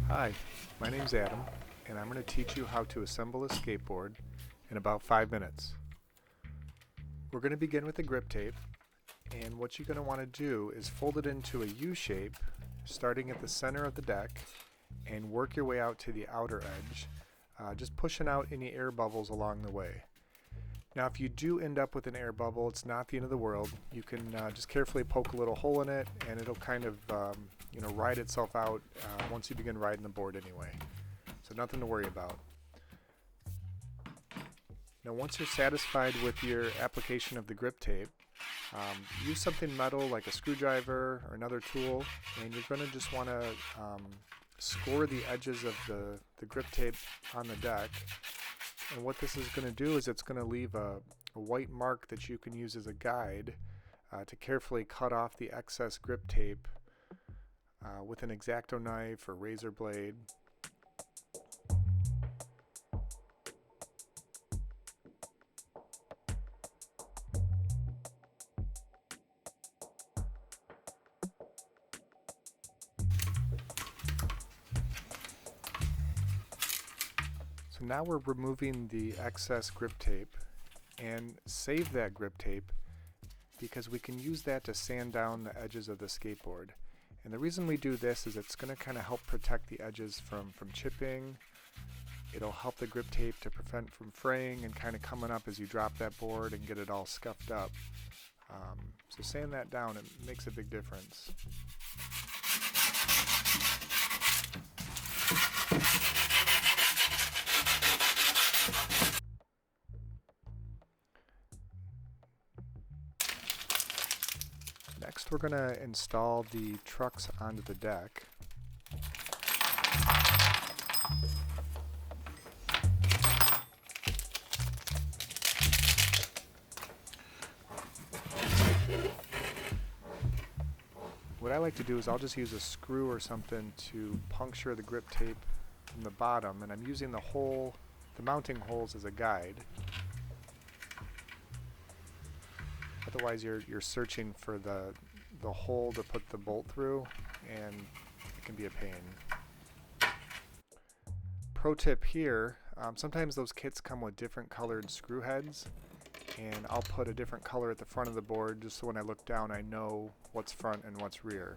Hi, my name's Adam, and I'm going to teach you how to assemble a skateboard in about 5 minutes. We're going to begin with the grip tape, and what you're going to want to do is fold it into a U shape, starting at the center of the deck, and work your way out to the outer edge, just pushing out any air bubbles along the way. Now if you do end up with an air bubble, it's not the end of the world. You can just carefully poke a little hole in it, and it'll kind of ride itself out once you begin riding the board anyway. So nothing to worry about. Now once you're satisfied with your application of the grip tape, use something metal like a screwdriver or another tool, and you're going to just want to score the edges of the grip tape on the deck. And what this is going to do is it's going to leave a white mark that you can use as a guide to carefully cut off the excess grip tape with an X-Acto knife or razor blade. So now we're removing the excess grip tape, and save that grip tape because we can use that to sand down the edges of the skateboard. And the reason we do this is it's going to kind of help protect the edges from chipping. It'll help the grip tape to prevent from fraying and kind of coming up as you drop that board and get it all scuffed up. So sand that down, it makes a big difference. Next we're going to install the trucks onto the deck. What I like to do is I'll just use a screw or something to puncture the grip tape from the bottom, and I'm using the mounting holes as a guide. Otherwise you're searching for the hole to put the bolt through, and it can be a pain. Pro tip here, sometimes those kits come with different colored screw heads, and I'll put a different color at the front of the board just so when I look down I know what's front and what's rear.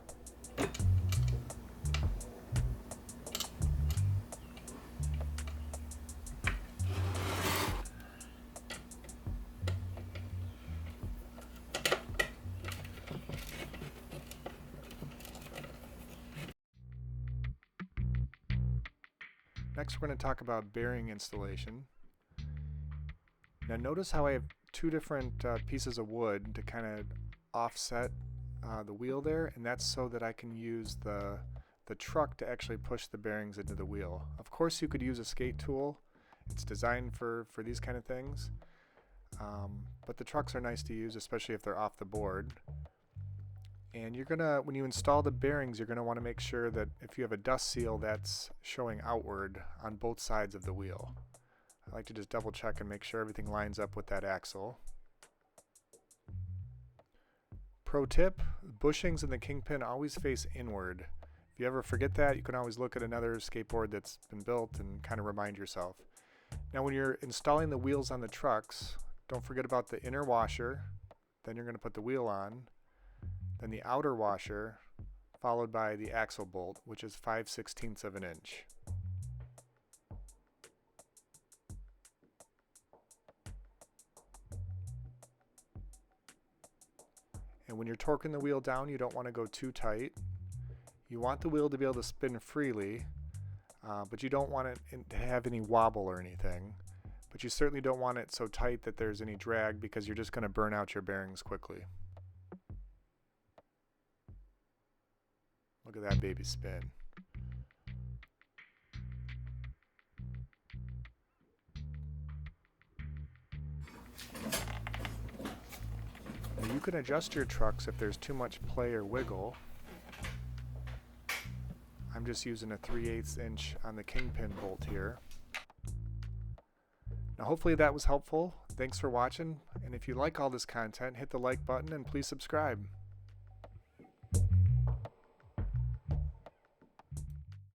Next we're going to talk about bearing installation. Now notice how I have two different pieces of wood to kind of offset the wheel there, and that's so that I can use the truck to actually push the bearings into the wheel. Of course you could use a skate tool, it's designed for these kind of things, but the trucks are nice to use, especially if they're off the board. And you're gonna, when you install the bearings, you're gonna want to make sure that if you have a dust seal, that's showing outward on both sides of the wheel. I like to just double check and make sure everything lines up with that axle. Pro tip, bushings and the kingpin always face inward. If you ever forget that, you can always look at another skateboard that's been built and kind of remind yourself. Now when you're installing the wheels on the trucks, don't forget about the inner washer, then you're going to put the wheel on, then the outer washer, followed by the axle bolt, which is 5/16 of an inch. And when you're torquing the wheel down, you don't want to go too tight. You want the wheel to be able to spin freely, but you don't want it to have any wobble or anything. But you certainly don't want it so tight that there's any drag, because you're just going to burn out your bearings quickly. Look at that baby spin. Now you can adjust your trucks if there's too much play or wiggle. I'm just using a 3/8 inch on the kingpin bolt here. Now hopefully that was helpful. Thanks for watching, and if you like all this content, hit the like button and please subscribe.